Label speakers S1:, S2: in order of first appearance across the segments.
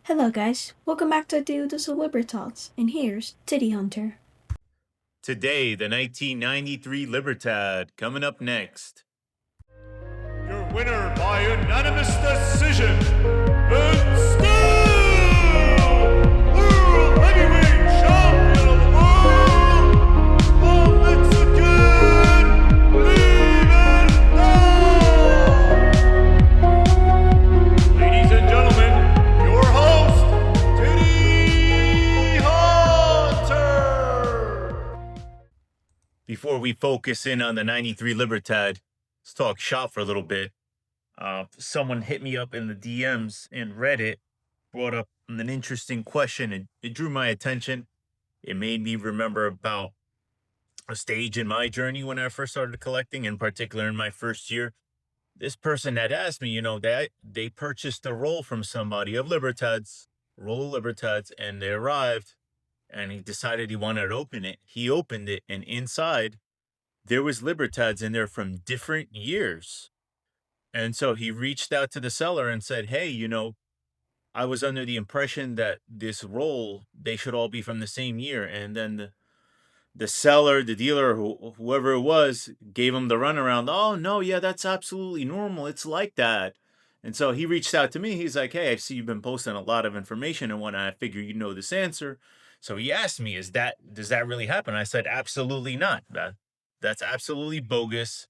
S1: Hello guys, welcome back to the Silver Libertad, and here's Titty Hunter.
S2: Today, the 1993 Libertad, coming up next.
S3: Your winner by unanimous decision, and still World Heavyweight Champion of the World, the Mexican Libertad. Ladies and gentlemen, your host, Titty Hunter.
S2: Before we focus in on the 93 Libertad, let's talk shop for a little bit. Someone hit me up in the DMs in Reddit, brought up an interesting question, and it drew my attention. It made me remember about a stage in my journey when I first started collecting, in particular in my first year. This person had asked me, they purchased a roll from somebody of Libertads, roll of Libertads, and they arrived, and he decided he wanted to open it. He opened it, and inside there was Libertads in there from different years. And so he reached out to the seller and said, "Hey, I was under the impression that this roll, they should all be from the same year." And then the seller, the dealer, whoever it was, gave him the runaround. "Oh, no, yeah, that's absolutely normal. It's like that." And so he reached out to me. He's like, "Hey, I see you've been posting a lot of information and whatnot. I figure you know this answer." So he asked me, does that really happen? I said, "Absolutely not. That's absolutely bogus.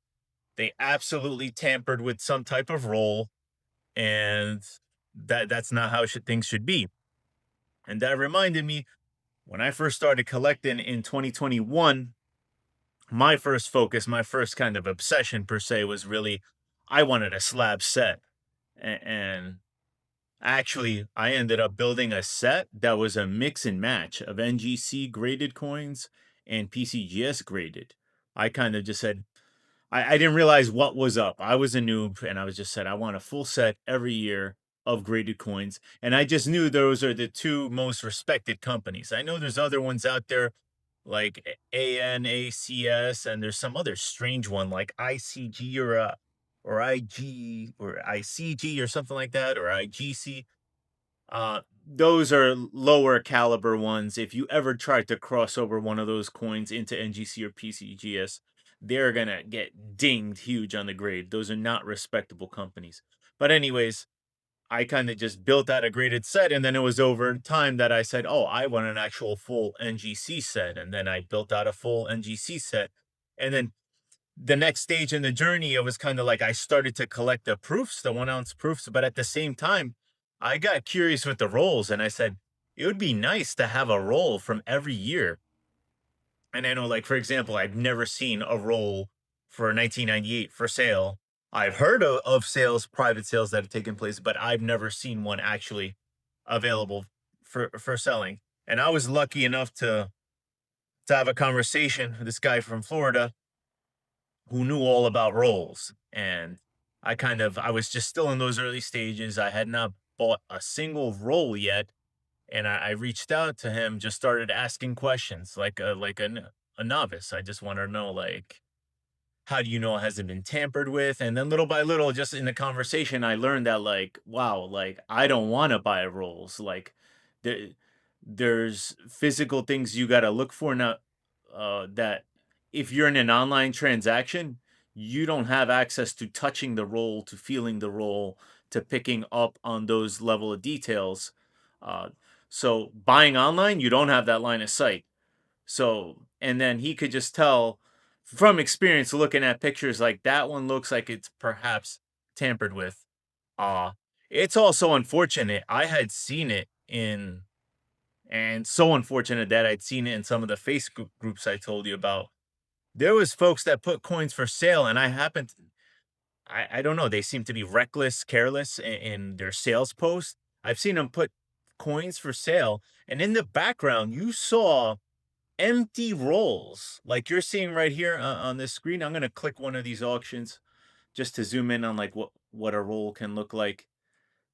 S2: They absolutely tampered with some type of roll, and that's not how things should be." And that reminded me, when I first started collecting in 2021, my first focus, my first kind of obsession per se, was really, I wanted a slab set. And actually, I ended up building a set that was a mix and match of NGC graded coins and PCGS graded. I kind of just said, I didn't realize what was up. I was a noob, and I was just said, I want a full set every year of graded coins. And I just knew those are the two most respected companies. I know there's other ones out there like ANACS, and there's some other strange one like ICG or IG or ICG or something like that, or IGC. Those are lower caliber ones. If you ever tried to cross over one of those coins into NGC or PCGS, they're gonna get dinged huge on the grade. Those are not respectable companies. But anyways, I kind of just built out a graded set, and then it was over time that I said, "Oh, I want an actual full NGC set," and then I built out a full NGC set, and then the next stage in the journey, it was kind of like I started to collect the proofs, the 1 ounce proofs, but at the same time, I got curious with the rolls, and I said, it would be nice to have a roll from every year. And I know, like, for example, I've never seen a roll for 1998 for sale. I've heard of sales, private sales that have taken place, but I've never seen one actually available for selling. And I was lucky enough to have a conversation with this guy from Florida who knew all about rolls. And I was just still in those early stages. I had not bought a single roll yet. And I reached out to him, just started asking questions like a novice. I just want to know, like, how do you know it hasn't been tampered with? And then little by little, just in the conversation, I learned that, like, wow, like, I don't want to buy rolls. Like, there, there's physical things you got to look for now, that if you're in an online transaction, you don't have access to touching the roll, to feeling the roll, to picking up on those level of details. Uh, so buying online, you don't have that line of sight. So, and then he could just tell from experience looking at pictures, like, that one looks like it's perhaps tampered with. Uh, it's also unfortunate. I had seen it in, and so unfortunate that I'd seen it in some of the Facebook groups I told you about. There was folks that put coins for sale, and I don't know, they seem to be reckless, careless in their sales posts. I've seen them put coins for sale, and in the background, you saw empty rolls like you're seeing right here on this screen. I'm going to click one of these auctions just to zoom in on, like, what a roll can look like.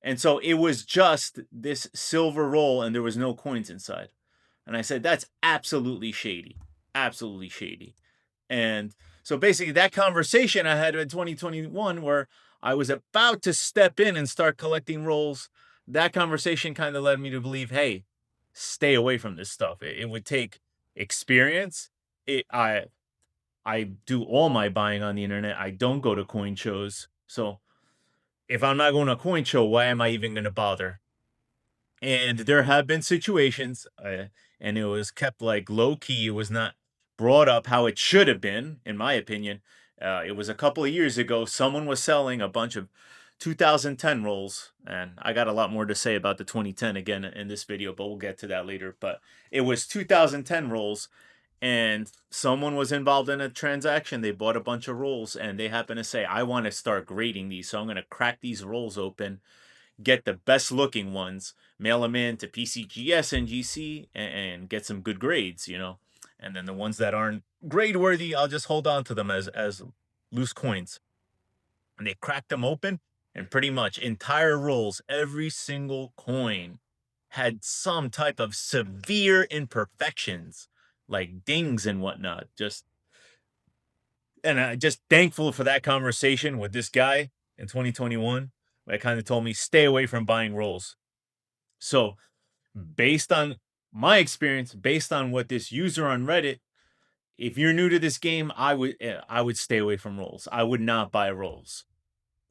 S2: And so it was just this silver roll, and there was no coins inside. And I said, that's absolutely shady. Absolutely shady. And so basically, that conversation I had in 2021, where I was about to step in and start collecting rolls, that conversation kind of led me to believe, hey, stay away from this stuff. It would take experience. I do all my buying on the internet. I don't go to coin shows. So if I'm not going to a coin show, why am I even going to bother? And there have been situations, and it was kept like low key. It was not brought up how it should have been, in my opinion. It was a couple of years ago. Someone was selling a bunch of 2010 rolls, and I got a lot more to say about the 2010 again in this video, but we'll get to that later. But it was 2010 rolls, and someone was involved in a transaction. They bought a bunch of rolls, and they happened to say, I want to start grading these, so I'm going to crack these rolls open, get the best looking ones, mail them in to PCGS and GC, and get some good grades, and then the ones that aren't grade worthy, I'll just hold on to them as loose coins. And they cracked them open, and pretty much entire rolls, every single coin had some type of severe imperfections, like dings and whatnot. And I'm just thankful for that conversation with this guy in 2021. That kind of told me stay away from buying rolls. So, based on my experience, based on what this user on Reddit, if you're new to this game, I would stay away from rolls. I would not buy rolls.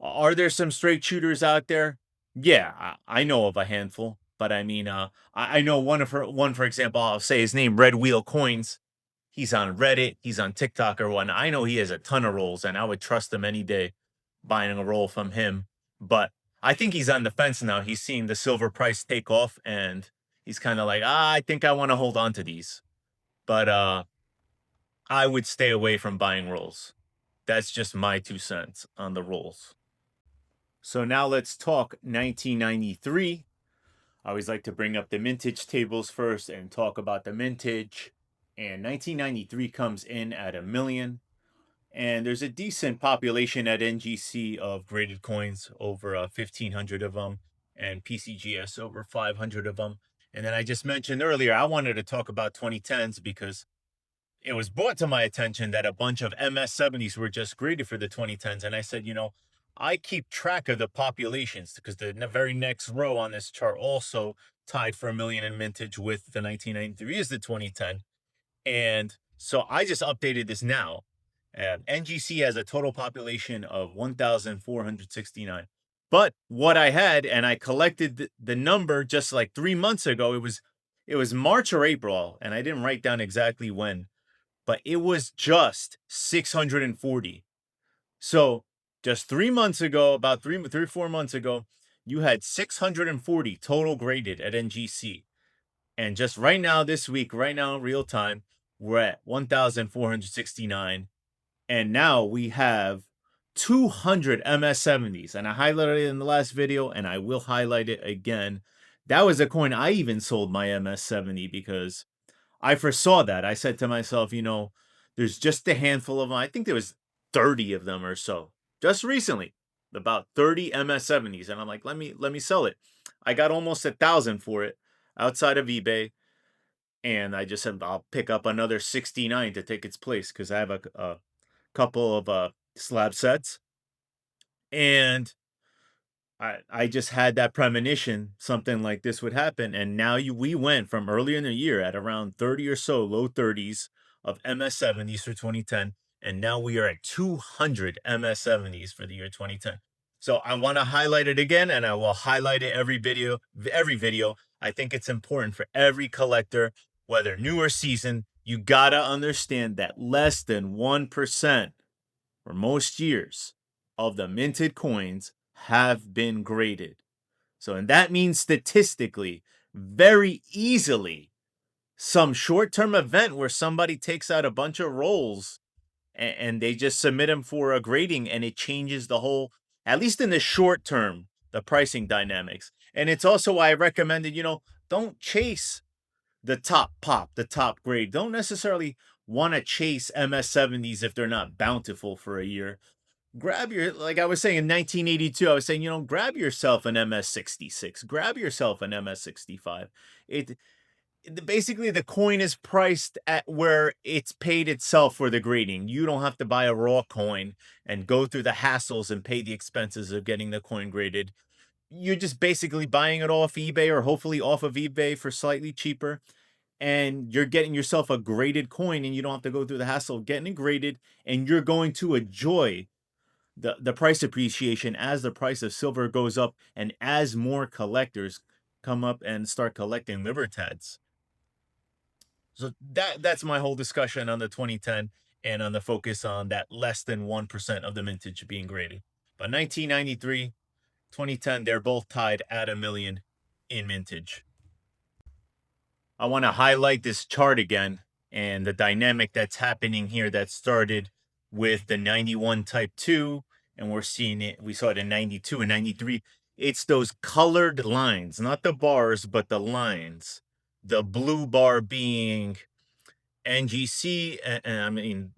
S2: Are there some straight shooters out there? Yeah, I know of a handful, but I mean, I know one, for example, I'll say his name, Red Wheel Coins. He's on Reddit, he's on TikTok or whatnot. I know he has a ton of rolls, and I would trust him any day buying a roll from him. But I think he's on the fence now. He's seeing the silver price take off, and he's kind of like, I think I want to hold on to these. But I would stay away from buying rolls. That's just my 2 cents on the rolls. So now let's talk 1993. I always like to bring up the mintage tables first and talk about the mintage. And 1993 comes in at 1 million. And there's a decent population at NGC of graded coins, over 1,500 of them, and PCGS over 500 of them. And then I just mentioned earlier, I wanted to talk about 2010s because it was brought to my attention that a bunch of MS70s were just graded for the 2010s. And I said, I keep track of the populations because the very next row on this chart also tied for 1 million in mintage with the 1993 is the 2010. And so I just updated this now. NGC has a total population of 1,469. But what I had, and I collected the number just like 3 months ago, it was March or April, and I didn't write down exactly when, but it was just 640. So just 3 months ago, about 4 months ago, you had 640 total graded at NGC. And just right now, this week, right now, real time, we're at 1,469. And now we have 200 MS70s. And I highlighted it in the last video, and I will highlight it again. That was a coin I even sold my MS70 because I foresaw that. I said to myself, there's just a handful of them. I think there was 30 of them or so. Just recently, about 30 MS70s. And I'm like, let me sell it. I got almost 1,000 for it outside of eBay. And I just said, I'll pick up another 69 to take its place because I have a couple of slab sets. And I just had that premonition something like this would happen. And now we went from earlier in the year at around 30 or so, low 30s of MS70s for 2010. And now we are at 200 MS70s for the year 2010. So I want to highlight it again, and I will highlight it every video. I think it's important for every collector, whether new or seasoned, you got to understand that less than 1% for most years of the minted coins have been graded. So, and that means statistically, very easily, some short-term event where somebody takes out a bunch of rolls and they just submit them for a grading, and it changes the whole, at least in the short term, the pricing dynamics. And it's also why I recommended, don't chase the top pop, the top grade. Don't necessarily want to chase MS70s if they're not bountiful for a year. Grab like I was saying in 1982, I was saying, grab yourself an MS66, grab yourself an MS65. Basically the coin is priced at where it's paid itself for the grading. You don't have to buy a raw coin and go through the hassles and pay the expenses of getting the coin graded. you're just basically buying it off eBay or hopefully off of eBay for slightly cheaper. And you're getting yourself a graded coin and you don't have to go through the hassle of getting it graded. And you're going to enjoy the price appreciation as the price of silver goes up and as more collectors come up and start collecting Libertads. So that's my whole discussion on the 2010 and on the focus on that less than 1% of the mintage being graded. But 1993, 2010, they're both tied at $1 million in mintage. I want to highlight this chart again and the dynamic that's happening here that started with the 91 Type 2, and we saw it in 92 and 93. It's those colored lines, not the bars, but the lines. The blue bar being NGC,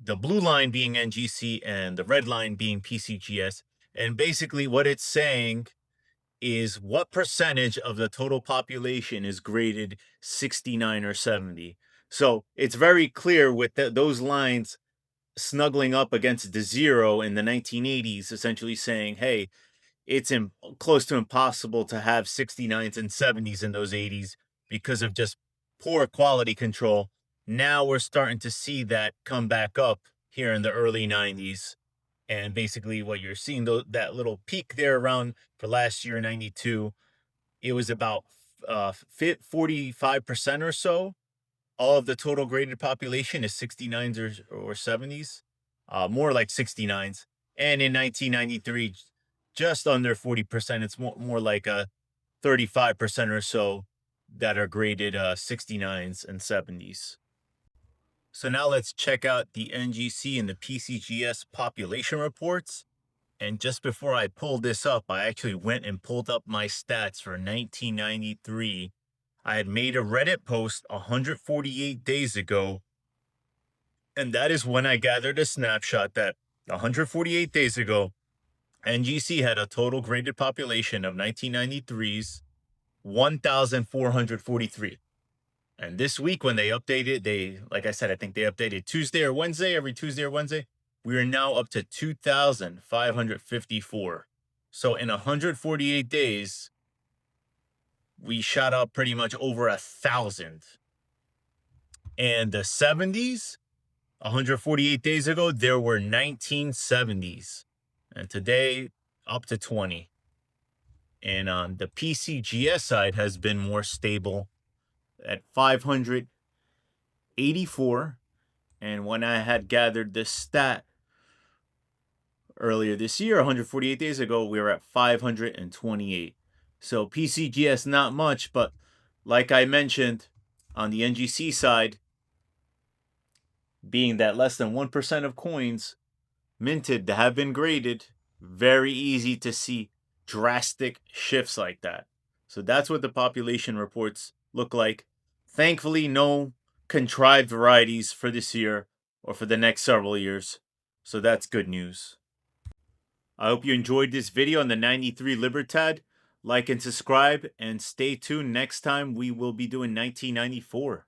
S2: the blue line being NGC and the red line being PCGS. And basically what it's saying is what percentage of the total population is graded 69 or 70. So it's very clear with those lines snuggling up against the zero in the 1980s, essentially saying, hey, it's close to impossible to have 69s and 70s in those 80s because of just poor quality control. Now we're starting to see that come back up here in the early 90s. And basically what you're seeing, that little peak there around for last year, 92, it was about 45% or so. All of the total graded population is 69s or 70s, more like 69s. And in 1993, just under 40%. It's more like a 35% or so that are graded 69s and 70s. So now let's check out the NGC and the PCGS population reports. And just before I pulled this up, I actually went and pulled up my stats for 1993. I had made a Reddit post 148 days ago. And that is when I gathered a snapshot that 148 days ago, NGC had a total graded population of 1993's 1,443. And this week when they updated, like I said, I think they updated Tuesday or Wednesday, every Tuesday or Wednesday. We are now up to 2,554. So in 148 days, we shot up pretty much over 1,000. And the 70s, 148 days ago, there were 1970s. And today, up to 20. And on the PCGS side has been more stable at 584. And when I had gathered this stat earlier this year, 148 days ago, we were at 528. So PCGS, not much, but like I mentioned, on the NGC side, being that less than 1% of coins minted that have been graded, very easy to see drastic shifts like that. So that's what the population reports look like. Thankfully, no contrived varieties for this year or for the next several years. So that's good news. I hope you enjoyed this video on the 93 Libertad. Like and subscribe, and stay tuned. Next time we will be doing 1994.